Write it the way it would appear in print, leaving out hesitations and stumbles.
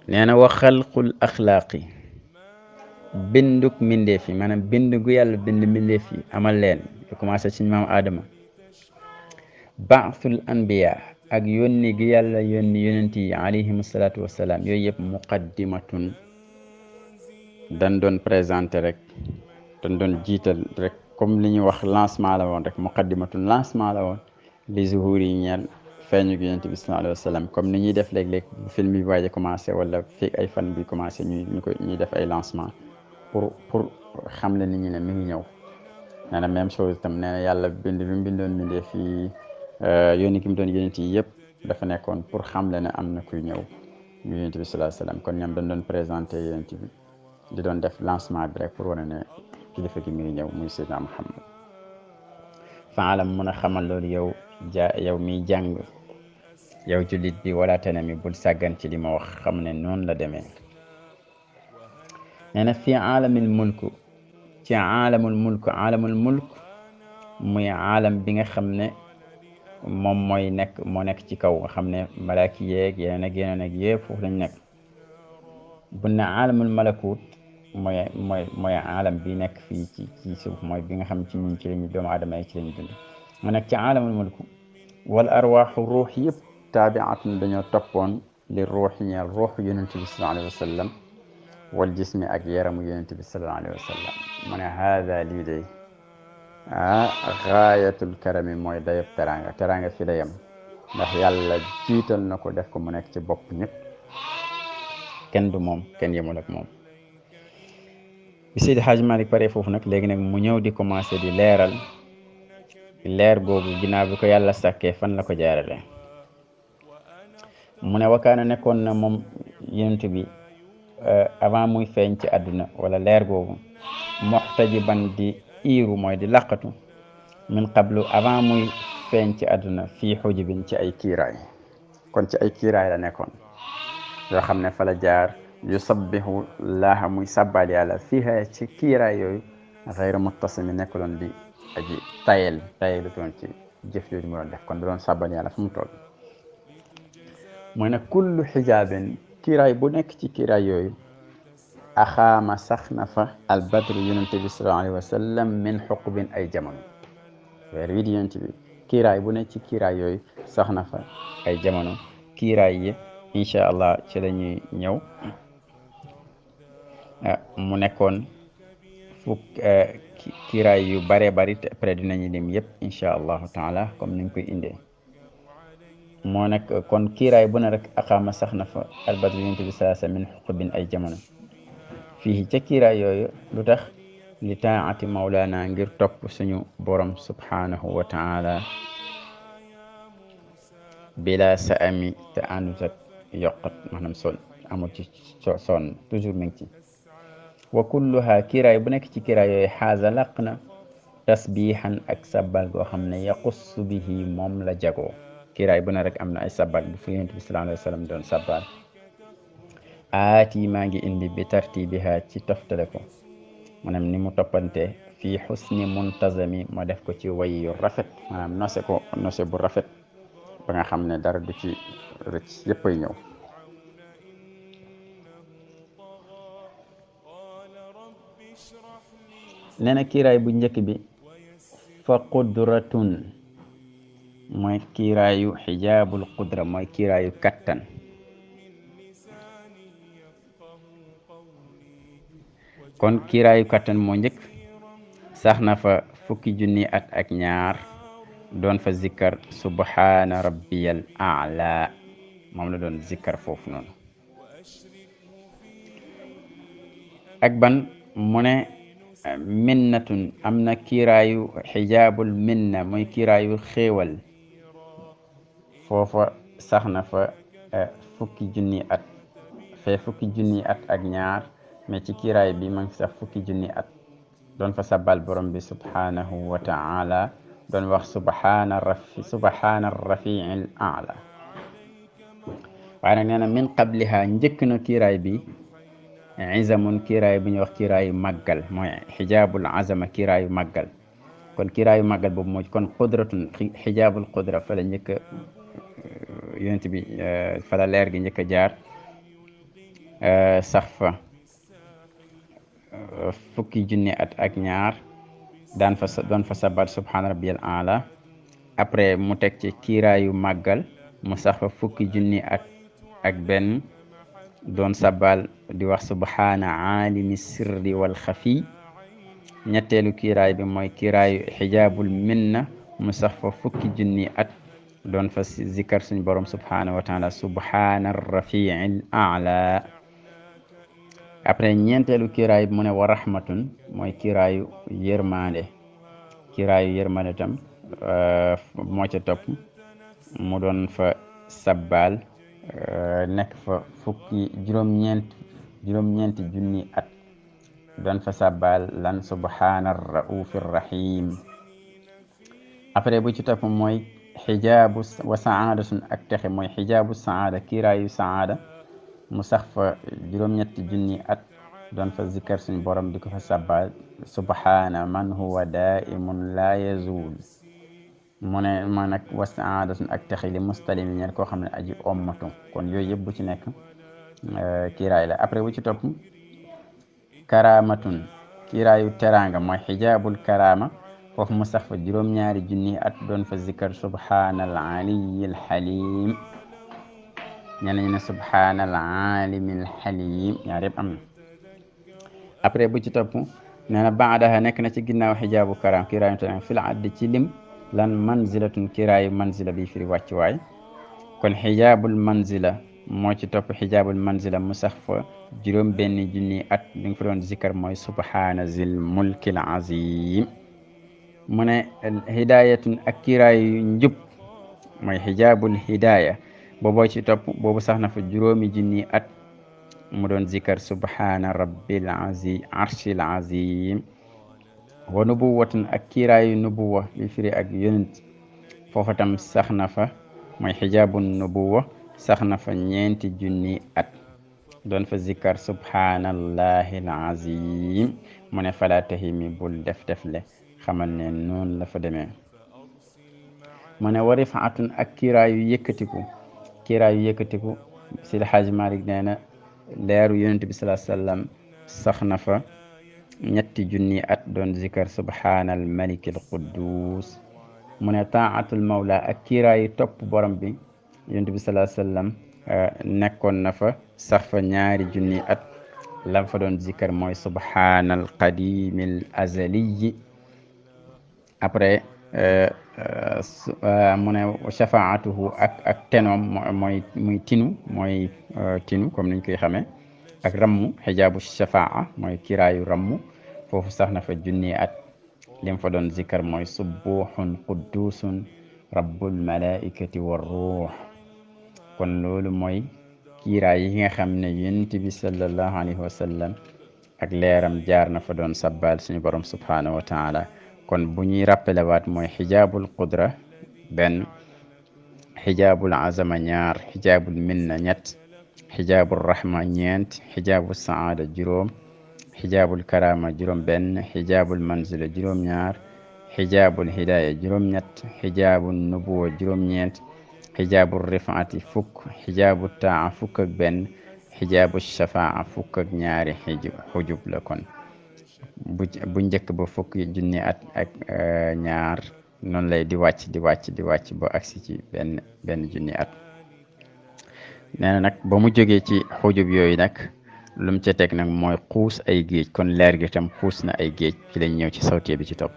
nee na wa xalqul axlaaqi binduk mbindeef yi maanaam bind gu yàlla bind mbindeef yi amal leen yu commencé ci maam Adama baasul anbiya ak yónni gi yàlla yónni yonent yi alayhim salaatu wassalaam yooyu yëpp muqaddimatun dañ doon présenté rek dañ doon jiital rek comme li ñuy wax lancement la woon rek muqaddimatun lancement la woon li zuhur yi ñeel feeñu gi yonent bi sallallahu alayhi wa sallam comme ni ñuy def léeg-léeg bu film bi waaj a commencé wala fii ay fan bi commencé ñuy def ay lancement pour xam le nit ñi ne mi ngi ñëw nee na même chose tam nee na yàlla bind bi mu bindoon bindee fii yónni gi mu doon yonent yi yëpp dafa nekkoon pour xam le ne am na kuy ñëw ñu yonent bi sallallahu alayhi wa sallam kon ñoom dañ doon présenté yonent bi di doon def lancement bi rek pour wane ne kilifa gi mi ngi ñëw muy Seydina Muhammad faalam mun a xamal loolu yow miy jàng yow jullit bi wala tane mi bul sàggan ci li ma wax xam ne noonu la demee nee na fii aalamil mulku ci aalamul mulk muy aalam bi nga xam ne moom moo nekk ci kaw nga xam ne malaaki yeeg yeneen ak yëpp foofu lañ nekk bu ne aalamul malakut mooy aalam bi nekk fii ci suuf mooy bi nga xam ci ñun ci lañu doomu aadama yi ci lañu dund mu nekk ci aalamul mulku wal arwaaxu ruux yëpp taabiatun dañoo toppoon li ruux ñeel ruux yonent bi sallallahu alayhi wa sallam wal jismi ak yaramu yonent bi sallallahu alayhi wa sallam mu ne haada lii day gaayatul karami mooy dayob teranga fi la yem ndax yàlla jiital na ko def ko mu nekk ci bopp ñëpp kenn du moom kenn yemul ak moom bi Seydi Hadj Malick pare foofu nag léegi nag mu ñëw di commencé di leeral leer googu ginnaaw bi ko yàlla sàkkee fan la ko jaarale mu ne wakaana nekkoon na moom yonent bi avant muy feeñ ci àdduna wala leer googu muxtajiban di iiru mooy di laqatu min qablu avant muy feeñ ci àdduna fii xujubin ci ay kiiraay kon ci ay kiiraay la nekkoon yoo xam ne fa la jaar yusabbihu laaha muy sàbbaal yàlla fiiha ci kiiraay yooyu xayra muttasimi nekkuloon di aji tayelu toon ci jëf jooju mu doon def kon da doon sàbbaal yàlla fu mu toll mooy nag kullu xijaabin kiiraay bu nekk ci kiiraay yooyu axaama sax na fa albadru yonente bi sallallahu alayhi wa sallam min xuqubin ay jamono weer wi di yonente bi kiiraay bu nekk ci kiiraay yooyu sax na fa ay jamono kiiraay yi incha allah ci la ñuy ñëw mu nekkoon fukk kiiraay yu bare bari te après dinañu lim yëpp incha allahu taala comme niñ koy indee moo nekk kon kiiraay bu ne rek aqaama sax na fa albadru yonente bi salaasa min xuqubin ay jamono fii ca kiiraay yooyu lu tax li taati mawlaana ngir topp suñu borom subhanahu wa taala bila sa ami te àndut ak yokkat maanaam son amul ci sonn toujours mi ngi ci wa kulluha kiiraay bu nekk ci kiiraay yooyu xaaza laq na tasbihan ak sabbal goo xam ne yaqussu bihi moom la jagoo kiiraay bu ne rek am na ay sabbal bu fu yonent bi sallallahu alayhi wa sallam doon sabbal aati maa ngi indi bi tartibiha ci toftale ko maanaam ni mu toppante fii xusni muntazami ma def ko ci way yu rafet maanaam nose bu rafet ba nga xam ne dara du ci rëcc yëpp ay ñëw nee na kiiraay bu njëkk bi fa qudratun mooy kiiraayu xijaabul qudra mooy kiiraayu kattan kon kiiraayu kattan moo njëkk sax na fa fukki junni at ak ñaar doon fa zikkar subhaana rabbiyal a'la moom la doon zikkar foofu noonu ak ban mu ne minnatun am na kiiraayu xijaabul minna mooy kiiraayu xéewal foofa sax na fa fukki junni at ak ñaar mais ci kiiraay bi ma ngi sax fukki junni at doon fa sabbal borom bi subhanahu wa ta'ala doon wax subhana rafiil a'la waaye nag nee na min qabliha njëkk na kiiraay bi izamun kiiraay bu ñuy wax kiiraayu màggal mooy xijaabul azama kiiraayu màggal kon kiiraayu màggal boobu mooy kon qudratun xijaabul qudra fa la njëkk yonent bi fa la leer gi njëkk a jaar sax fa fukki junni at ak ñaar doon fa sabal subhaana rabbiyal aala. après mu teg ci kiiraayu màggal mu sax fa fukki junni at ak benn doon sabal di wax subhaana aalimi sirri wal xafi. ñetteelu kiiraay bi mooy kiiraayu xijaabul minna mu sax fa fukki junni at doon fa zikar suñ borom subhaanahu wa taala subhaana rafiil aala. après ñeenteelu kiiraay bi mu ne wa rahmatun mooy kiiraayu yërmande. kiiraayu yërmande tam moo ca topp mu doon fa sabbal nekk fa fukki juróom-ñeenti junni at doon fa sabbal lan subhaana raufi rahim. après bu ci topp mooy xijaabu wa saadatun ak texe mooy xijaabu saada kiiraayu saada mu sax fa juróom-ñetti junni at doon fa zikkar suñ borom di ko fa sabbal subhaana man huwa daimun la yazul. mu ne ma nag wa saadatun ak texe li mustalimi ñeen koo xam ne aji ommatu. kon yooyu yëpp bu ci nekk kiiraay la. après bu ci topp karaamatun kiiraayu teraanga mooy xijaabul karaama foofu mu sax fa juróom-ñaari junni at doon fa zikkar subhaanal aliyil xalim. ñeneen ñi ne subhaanal alimil xalim ñaar yëpp am na. après bu ci topp nee na baadaha nekk na ci ginnaaw xijaabu karaam kiiraayu teraanga fil addi ci lim lan manzilatun kiiraayu manzila bi firi wàccuwaay. kon xijaabul manzila moo ci topp xijaabul manzila mu sax fa juróom benn junni at bi nga fa doon zikkar mooy subhaana zil mulkil azim. mu ne hidayatun ak kiiraayu njub mooy xijaabul hidaya booboo ci topp boobu sax na fa juróomi junni at mu doon zikkar subhaana rabbil arshil azim. wa nubuwatun ak kiiraayu nubuwa li firi ak yonent foofa tam sax na fa mooy xijaabu nubuwa sax na fa ñeenti junni at doon fa zikkar subhaanallahi alazim. mu ne fala tahimi bul def-defle xamal ne noonu la fa demee. mu ne wa rifaatun ak kiiraayu yëkkatiku Seydi Hajji Malik nee na leeru yonent bi sallallahu alayhi wasallam sax na fa ñetti junni at doon zikar subhaanal malikil quddus. mu ne taatul mawla ak kiiraayu topp borom bi yonent bi sallallahu alayhi wasallam nekkoon na fa sax fa ñaari junni at lam fa doon zikar mooy subhaanal qadimil azaliyi. après mu ne shafaatuhu ak tenoom mooy tinu comme niñ koy xamee ak rammu xijaabu shafaa mooy kiraayu rammu foofu sax na fa junni at lim fa doon zikar mooy subuhun quddusun rabbul malaikati war ruux. kon loolu mooy kiiraay yi nga xam ne yonent bi sallallahu alayhi wa sallam ak leeram jaar na fa doon sabbal suñu borom subhanahu wa taala. kon bu ñuy rappelé waat mooy xijaabul qudra benn, xijaabul azama ñaar, xijaabul minna ñett, xijaabul rahma ñeent, xijaabul saada juróom, xijaabul karama juróom benn, xijaabul manzila juróom ñaar, xijaabul hidaya juróom ñett, xijaabul nubuwa juróom ñeent, xijaabul rifaati fukk, xijaabul taa fukk ak benn, xijaabul shafaa fukk ak ñaari xujub la. kon bu njëkk ba fukk junni at ak ñaar noonu lay di wàcc ba agsi ci benn junni at. nee na nag ba mu jógee ci xujub yooyu nag lu mu ca teg nag mooy xuus ay géej. kon leer gi tam xuus na ay géej ci lañ ñëw ci sawtiya bi ci topp.